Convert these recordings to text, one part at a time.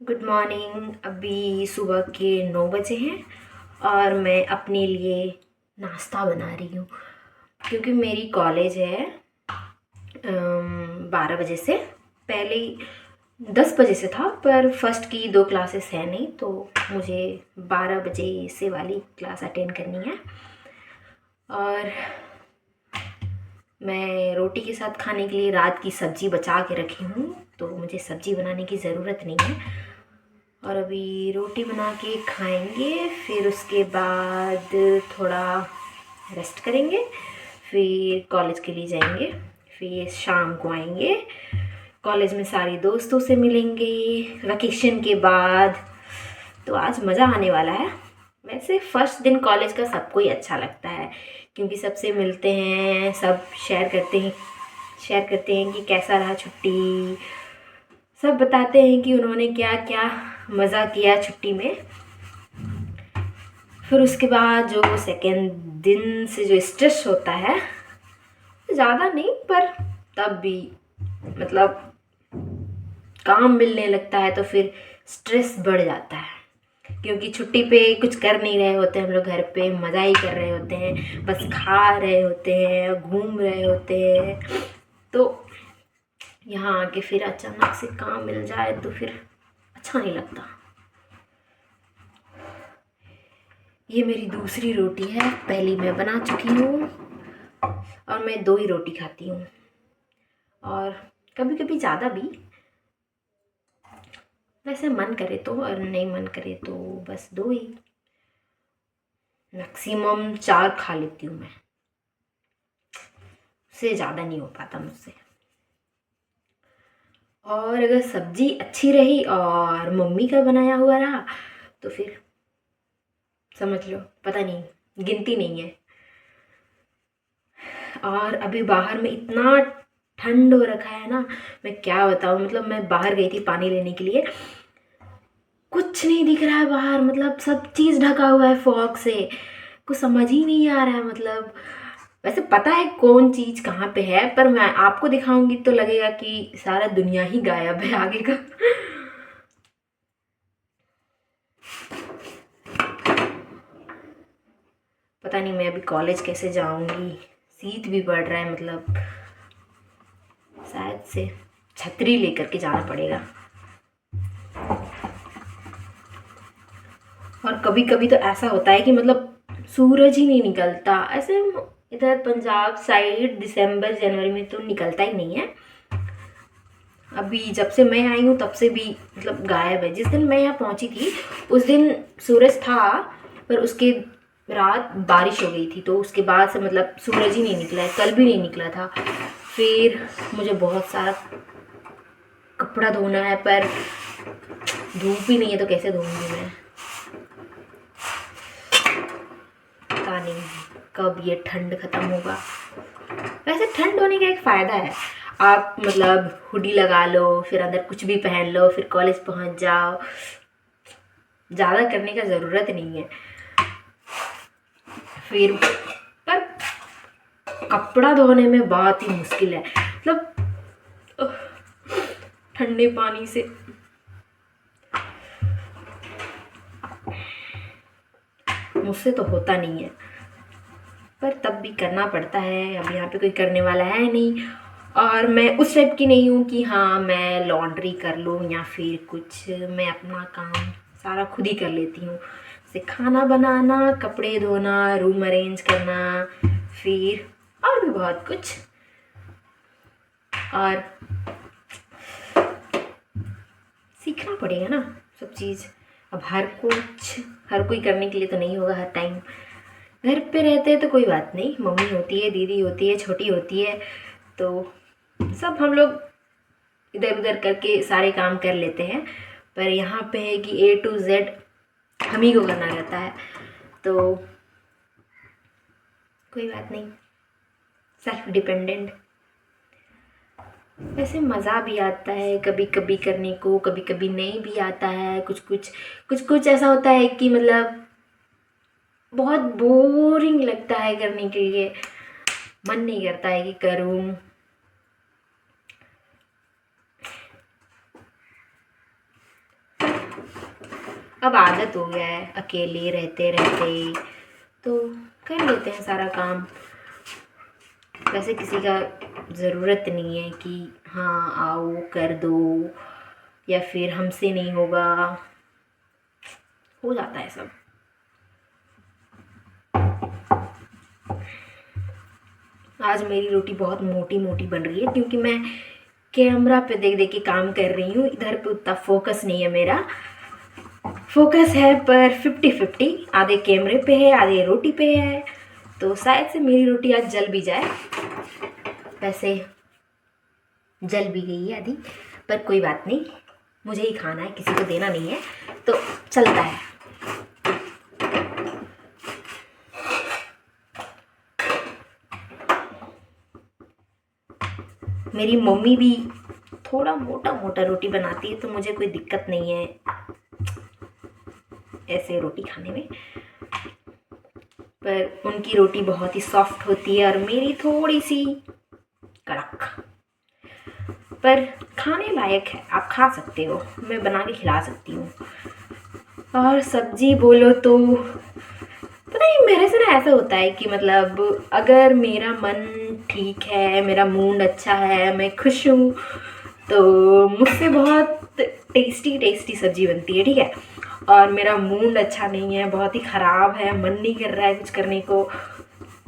Good morning. अभी सुबह के 9 बजे हैं और मैं अपने लिए नाश्ता बना रही हूँ क्योंकि मेरी कॉलेज है 12 बजे से। पहले 10 बजे से था पर फर्स्ट की 2 क्लासेस है नहीं, तो मुझे 12 बजे से वाली क्लास अटेंड करनी है। और मैं रोटी के साथ खाने के लिए रात की सब्ज़ी बचा के रखी हूँ, तो मुझे सब्ज़ी बनाने की ज़रूरत नहीं है। और अभी रोटी बना के खाएंगे, फिर उसके बाद थोड़ा रेस्ट करेंगे, फिर कॉलेज के लिए जाएंगे, फिर शाम को आएंगे, कॉलेज में सारे दोस्तों से मिलेंगे वैकेशन के बाद। तो आज मज़ा आने वाला है। वैसे फर्स्ट दिन कॉलेज का सबको ही अच्छा लगता है क्योंकि सबसे मिलते हैं, सब शेयर करते हैं कि कैसा रहा छुट्टी। सब बताते हैं कि उन्होंने क्या क्या मज़ा किया छुट्टी में। फिर उसके बाद जो सेकेंड दिन से जो स्ट्रेस होता है, ज़्यादा नहीं पर तब भी मतलब काम मिलने लगता है तो फिर स्ट्रेस बढ़ जाता है क्योंकि छुट्टी पे कुछ कर नहीं रहे होते हम लोग, घर पे मज़ा ही कर रहे होते हैं, बस खा रहे होते हैं, घूम रहे होते हैं। तो यहाँ आके फिर अचानक से काम मिल जाए तो फिर अच्छा नहीं लगता। ये मेरी दूसरी रोटी है, पहली मैं बना चुकी हूँ और मैं 2 ही रोटी खाती हूँ, और कभी कभी ज़्यादा भी। वैसे मन करे तो, और नहीं मन करे तो बस 2 ही। मैक्सिमम 4 खा लेती हूँ मैं, उससे ज़्यादा नहीं हो पाता मुझसे। और अगर सब्जी अच्छी रही और मम्मी का बनाया हुआ रहा तो फिर समझ लो पता नहीं, गिनती नहीं है। और अभी बाहर में इतना ठंड हो रखा है ना, मैं क्या बताऊँ। मतलब मैं बाहर गई थी पानी लेने के लिए, कुछ नहीं दिख रहा है बाहर, मतलब सब चीज़ ढका हुआ है फॉग से, कुछ समझ ही नहीं आ रहा है। मतलब वैसे पता है कौन चीज़ कहाँ पे है, पर मैं आपको दिखाऊंगी तो लगेगा कि सारा दुनिया ही गायब है आगे का। पता नहीं मैं अभी कॉलेज कैसे जाऊंगी, शीत भी पड़ रहा है, मतलब शायद से छतरी लेकर के जाना पड़ेगा। और कभी कभी तो ऐसा होता है कि मतलब सूरज ही नहीं निकलता ऐसे। इधर पंजाब साइड दिसंबर जनवरी में तो निकलता ही नहीं है। अभी जब से मैं आई हूँ तब से भी मतलब गायब है। जिस दिन मैं यहाँ पहुँची थी उस दिन सूरज था, पर उसके रात बारिश हो गई थी, तो उसके बाद से मतलब सूरज ही नहीं निकला है, कल भी नहीं निकला था। फिर मुझे बहुत सारा कपड़ा धोना है, पर धूप ही नहीं है तो कैसे धोऊंगी मैं। पता नहीं कब ये ठंड ख़त्म होगा। वैसे ठंड होने का एक फ़ायदा है, आप मतलब हुडी लगा लो, फिर अंदर कुछ भी पहन लो, फिर कॉलेज पहुंच जाओ, ज़्यादा करने का ज़रूरत नहीं है। फिर पर कपड़ा धोने में बहुत ही मुश्किल है, मतलब ठंडे पानी से मुझसे तो होता नहीं है, पर तब भी करना पड़ता है। अब यहाँ पे कोई करने वाला है नहीं, और मैं उस टाइप की नहीं हूँ कि हाँ मैं लॉन्ड्री कर लूँ या फिर कुछ। मैं अपना काम सारा खुद ही कर लेती हूँ, जैसे खाना बनाना, कपड़े धोना, रूम अरेंज करना, फिर और भी बहुत कुछ। और सीखना पड़ेगा ना सब चीज़। अब हर कोई करने के लिए तो नहीं होगा हर टाइम। घर पे रहते हैं तो कोई बात नहीं, मम्मी होती है, दीदी होती है, छोटी होती है, तो सब हम लोग इधर उधर करके सारे काम कर लेते हैं। पर यहाँ पे है कि A to Z हम ही को करना रहता है, तो कोई बात नहीं, सेल्फ डिपेंडेंट। वैसे मज़ा भी आता है कभी कभी करने को, कभी कभी नहीं भी आता है। कुछ ऐसा होता है कि मतलब बहुत बोरिंग लगता है करने के लिए, मन नहीं करता है कि करूँ। अब आदत हो गया है अकेले रहते रहते, तो कर लेते हैं सारा काम। वैसे किसी का ज़रूरत नहीं है कि हाँ आओ कर दो, या फिर हमसे नहीं होगा, हो जाता है सब। आज मेरी रोटी बहुत मोटी मोटी बन रही है क्योंकि मैं कैमरा पे देख देख के काम कर रही हूँ। इधर पे उतना फोकस नहीं है मेरा, फोकस है पर 50-50, आधे कैमरे पे है आधे रोटी पे है, तो शायद से मेरी रोटी आज जल भी जाए। वैसे जल भी गई है आधी, पर कोई बात नहीं, मुझे ही खाना है, किसी को देना नहीं है, तो चलता है। मेरी मम्मी भी थोड़ा मोटा मोटा रोटी बनाती है, तो मुझे कोई दिक्कत नहीं है ऐसे रोटी खाने में, पर उनकी रोटी बहुत ही सॉफ्ट होती है और मेरी थोड़ी सी कड़क, पर खाने लायक है, आप खा सकते हो, मैं बना के खिला सकती हूँ। और सब्जी बोलो तो पता नहीं, मेरे से ना ऐसा होता है कि मतलब अगर मेरा मन ठीक है, मेरा मूड अच्छा है, मैं खुश हूँ, तो मुझसे बहुत टेस्टी टेस्टी सब्जी बनती है, ठीक है। और मेरा मूड अच्छा नहीं है, बहुत ही ख़राब है, मन नहीं कर रहा है कुछ करने को,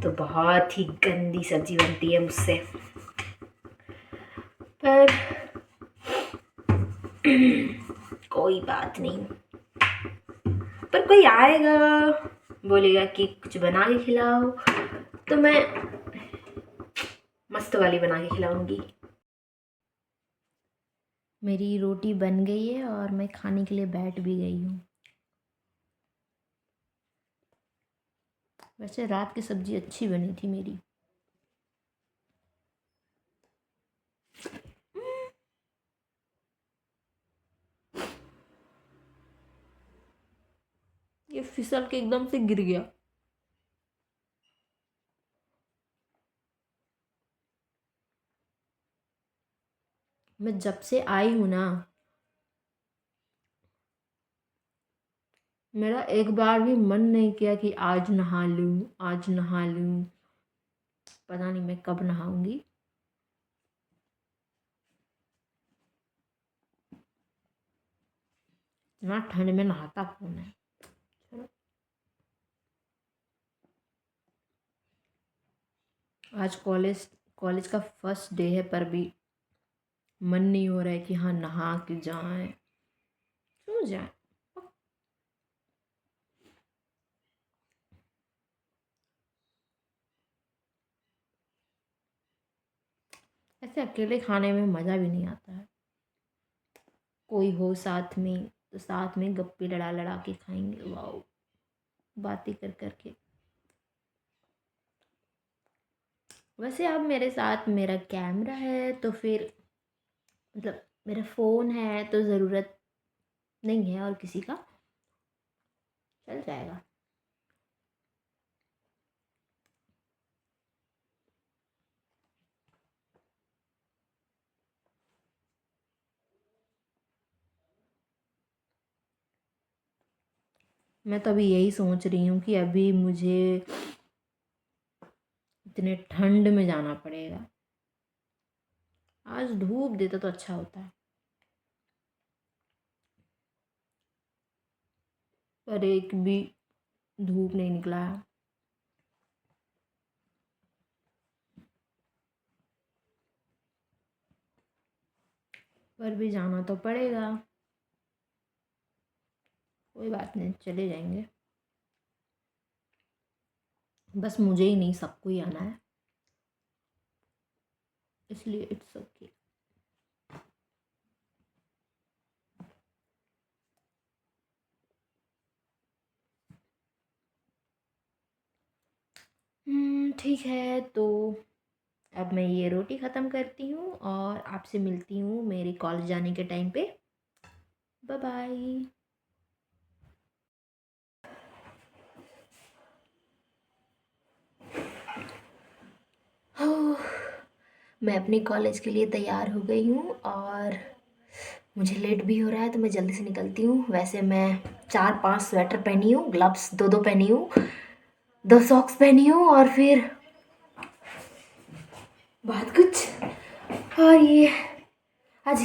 तो बहुत ही गंदी सब्जी बनती है मुझसे। पर कोई बात नहीं, पर कोई आएगा बोलेगा कि कुछ बना के खिलाओ, तो मैं मस्त वाली बना के खिलाऊंगी। मेरी रोटी बन गई है और मैं खाने के लिए बैठ भी गई हूँ। वैसे रात की सब्जी अच्छी बनी थी मेरी। ये फिसल के एकदम से गिर गया। मैं जब से आई हूँ ना, मेरा एक बार भी मन नहीं किया कि आज नहा लूँ, आज नहा लूँ। पता नहीं मैं कब नहाऊंगी। इतना ठंड में नहाता कौन है। आज कॉलेज कॉलेज का फर्स्ट डे है, पर भी मन नहीं हो रहा है कि हाँ नहा के जाए, क्यों जाए। ऐसे अकेले खाने में मज़ा भी नहीं आता है, कोई हो साथ में तो साथ में गप्पे लड़ा लड़ा के खाएंगे, वाओ, बातें कर कर के। वैसे अब मेरे साथ मेरा कैमरा है, तो फिर मतलब मेरा फ़ोन है, तो ज़रूरत नहीं है और किसी का, चल जाएगा। मैं तो अभी यही सोच रही हूँ कि अभी मुझे इतने ठंड में जाना पड़ेगा। आज धूप देता तो अच्छा होता है, पर एक भी धूप नहीं निकला है। पर भी जाना तो पड़ेगा, कोई बात नहीं, चले जाएंगे। बस मुझे ही नहीं, सबको ही आना है, इसलिए इट्स ओके। ठीक है, तो अब मैं ये रोटी ख़त्म करती हूँ और आपसे मिलती हूँ मेरे कॉलेज जाने के टाइम पे। Bye bye. मैं अपने कॉलेज के लिए तैयार हो गई हूँ और मुझे लेट भी हो रहा है तो मैं जल्दी से निकलती हूँ। वैसे मैं 4-5 स्वेटर पहनी हूँ, ग्लव्स 2-2 पहनी हूँ, 2 सॉक्स पहनी हूँ और फिर बहुत कुछ। और ये आज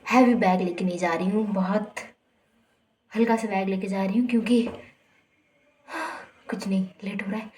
हैवी बैग लेके नहीं जा रही हूँ, बहुत हल्का सा बैग लेके जा रही हूँ क्योंकि कुछ नहीं, लेट हो रहा है।